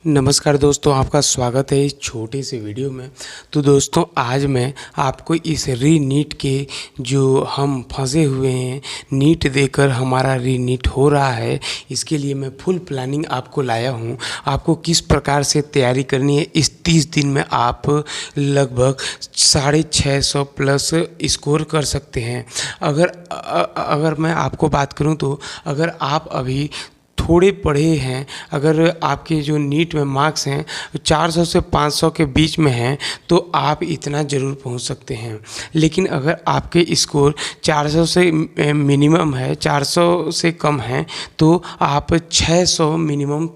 नमस्कार दोस्तों, आपका स्वागत है इस छोटे से वीडियो में। तो दोस्तों, आज मैं आपको इस री-नीट के जो हम फंसे हुए हैं, नीट देकर हमारा री-नीट हो रहा है, इसके लिए मैं फुल प्लानिंग आपको लाया हूं। आपको किस प्रकार से तैयारी करनी है, इस 30 दिन में आप लगभग 650 प्लस स्कोर कर सकते हैं। अगर मैं आपको बात करूं तो अगर आप अभी थोड़े पढ़े हैं, अगर आपके जो नीट में मार्क्स हैं 400 से 500 के बीच में हैं, तो आप इतना ज़रूर पहुंच सकते हैं। लेकिन अगर आपके स्कोर 400 से मिनिमम है, 400 से कम है, तो आप 600 मिनिमम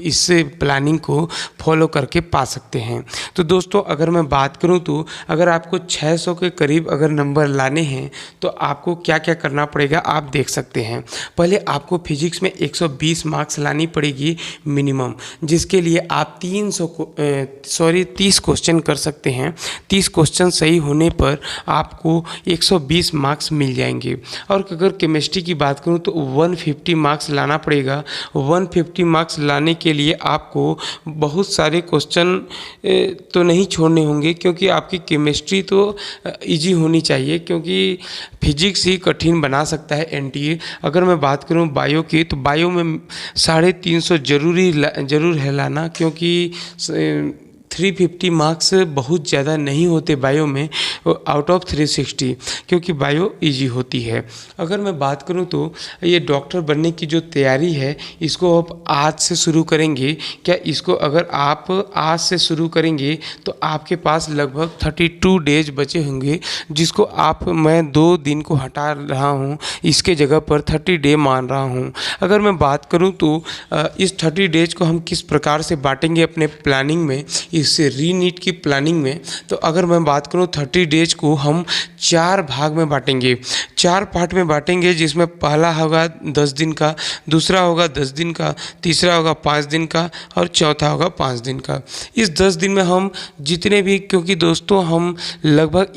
इस प्लानिंग को फॉलो करके पा सकते हैं। तो दोस्तों, अगर मैं बात करूं तो अगर आपको 600 के करीब अगर नंबर लाने हैं तो आपको क्या क्या करना पड़ेगा आप देख सकते हैं। पहले आपको फिजिक्स में 120 मार्क्स लानी पड़ेगी मिनिमम, जिसके लिए आप 30 क्वेश्चन कर सकते हैं। 30 क्वेश्चन सही होने पर आपको 120 मार्क्स मिल जाएंगे। और अगर केमिस्ट्री की बात करूं तो 150 मार्क्स लाना पड़ेगा। 150 मार्क्स लाने के लिए आपको बहुत सारे क्वेश्चन तो नहीं छोड़ने होंगे, क्योंकि आपकी केमिस्ट्री तो इजी होनी चाहिए, क्योंकि फिजिक्स ही कठिन बना सकता है एनटीए। अगर मैं बात करूं बायो की, तो बायो में 350 जरूर है लाना, क्योंकि 350 मार्क्स बहुत ज़्यादा नहीं होते बायो में, आउट ऑफ 360, क्योंकि बायो इजी होती है। अगर मैं बात करूं तो ये डॉक्टर बनने की जो तैयारी है, इसको आप आज से शुरू करेंगे क्या? इसको अगर आप आज से शुरू करेंगे तो आपके पास लगभग 32 डेज बचे होंगे, जिसको मैं 2 दिन को हटा रहा हूं, इसके जगह पर 30 डे मान रहा हूं। अगर मैं बात करूं तो इस 30 डेज को हम किस प्रकार से बांटेंगे अपने प्लानिंग में, इससे री-नीट की प्लानिंग में, तो अगर मैं बात करूं 30 डेज को हम 4 भाग में बांटेंगे, 4 पार्ट में बांटेंगे, जिसमें पहला होगा 10 दिन का, दूसरा होगा 10 दिन का, तीसरा होगा 5 दिन का और चौथा होगा 5 दिन का। इस 10 दिन में हम जितने भी, क्योंकि दोस्तों हम लगभग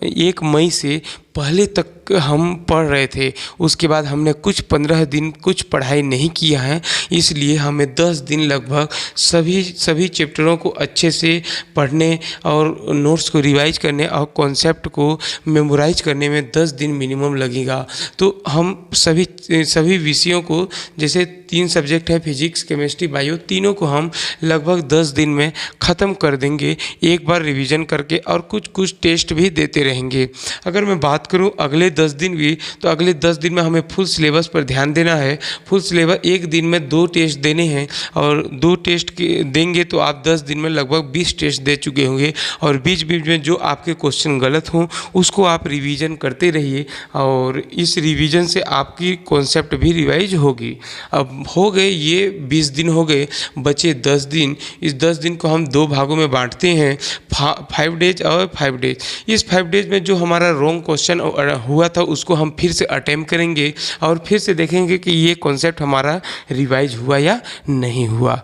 1 मई से पहले तक हम पढ़ रहे थे, उसके बाद हमने कुछ 15 दिन कुछ पढ़ाई नहीं किया है, इसलिए हमें 10 दिन लगभग सभी चैप्टरों को अच्छे से पढ़ने और नोट्स को रिवाइज करने और कॉन्सेप्ट को मेमोराइज करने में 10 दिन मिनिमम लगेगा। तो हम सभी विषयों को, जैसे 3 सब्जेक्ट है फिजिक्स, केमिस्ट्री, बायो, तीनों को हम लगभग 10 दिन में ख़त्म कर देंगे, एक बार रिवीजन करके, और कुछ टेस्ट भी देते रहेंगे। अगर मैं बात करूं अगले 10 दिन भी, तो अगले 10 दिन में हमें फुल सिलेबस पर ध्यान देना है। फुल सिलेबस, एक दिन में 2 टेस्ट देने हैं, और 2 टेस्ट देंगे तो आप 10 दिन में लगभग 20 टेस्ट दे चुके होंगे। और बीच बीच में जो आपके क्वेश्चन गलत हों उसको आप रिवीजन करते रहिए, और इस रिवीजन से आपकी कॉन्सेप्ट भी रिवाइज होगी। अब हो गए ये 20 दिन हो गए, बचे 10 दिन। इस 10 दिन को हम 2 भागों में बांटते हैं, 5 डेज और 5 डेज। इस 5 डेज में जो हमारा रॉन्ग क्वेश्चन हुआ था उसको हम फिर से अटेम्प्ट करेंगे और फिर से देखेंगे कि ये कॉन्सेप्ट हमारा रिवाइज हुआ या नहीं हुआ।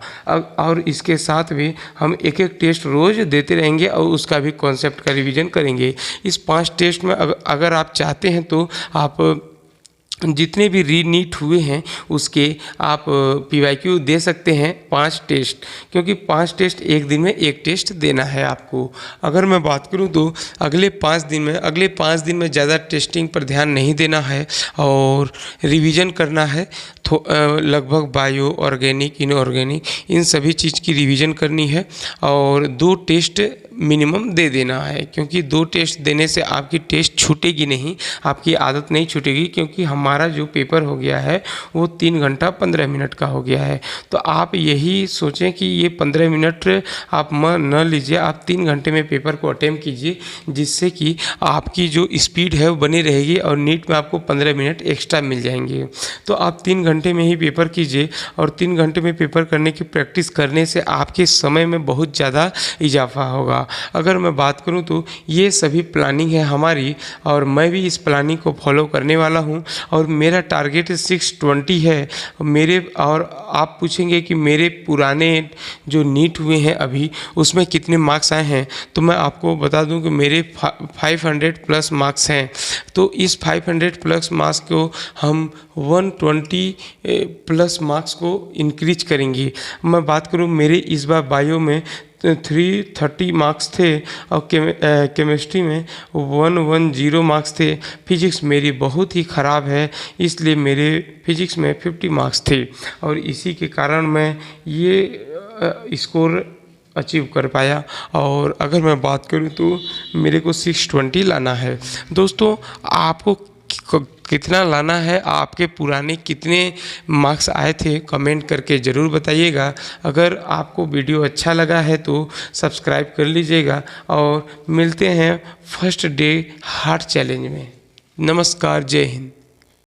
और इसके साथ भी हम एक टेस्ट रोज़ देते रहेंगे और उसका भी कॉन्सेप्ट का रिवीजन करेंगे। इस 5 टेस्ट में अगर आप चाहते हैं तो आप जितने भी री-नीट हुए हैं उसके आप PYQ दे सकते हैं 5 टेस्ट, क्योंकि 5 टेस्ट एक दिन में 1 टेस्ट देना है आपको। अगर मैं बात करूं तो अगले 5 दिन में ज़्यादा टेस्टिंग पर ध्यान नहीं देना है और रिवीजन करना है। लगभग बायो, ऑर्गेनिक, इनऑर्गेनिक, इन सभी चीज़ की रिवीजन करनी है और 2 टेस्ट मिनिमम दे देना है, क्योंकि 2 टेस्ट देने से आपकी टेस्ट छूटेगी नहीं, आपकी आदत नहीं छूटेगी, क्योंकि हमारा जो पेपर हो गया है वो 3 घंटा 15 मिनट का हो गया है। तो आप यही सोचें कि ये 15 मिनट आप न लीजिए, आप 3 घंटे में पेपर को अटेम्प्ट कीजिए, जिससे कि आपकी जो स्पीड है वो बनी रहेगी और नीट में आपको 15 मिनट एक्स्ट्रा मिल जाएंगे। तो आप 3 घंटे में ही पेपर कीजिए, और 3 घंटे में पेपर करने की प्रैक्टिस करने से आपके समय में बहुत ज़्यादा इजाफा होगा। अगर मैं बात करूं तो ये सभी प्लानिंग है हमारी, और मैं भी इस प्लानिंग को फॉलो करने वाला हूं, और मेरा टारगेट 620 है मेरे। और आप पूछेंगे कि मेरे पुराने जो नीट हुए हैं अभी उसमें कितने मार्क्स आए हैं, तो मैं आपको बता दूं कि मेरे 500 प्लस मार्क्स हैं। तो इस 500 प्लस मार्क्स को हम 120 प्लस मार्क्स को इंक्रीज करेंगी। मैं बात करूँ मेरे इस बार बायो में 330 मार्क्स थे और केमिस्ट्री में 110 मार्क्स थे। फिजिक्स मेरी बहुत ही ख़राब है, इसलिए मेरे फिजिक्स में 50 मार्क्स थे और इसी के कारण मैं ये स्कोर अचीव कर पाया। और अगर मैं बात करूं तो मेरे को 620 लाना है। दोस्तों आपको कितना लाना है, आपके पुराने कितने मार्क्स आए थे, कमेंट करके ज़रूर बताइएगा। अगर आपको वीडियो अच्छा लगा है तो सब्सक्राइब कर लीजिएगा और मिलते हैं फर्स्ट डे हार्ट चैलेंज में। नमस्कार, जय हिंद।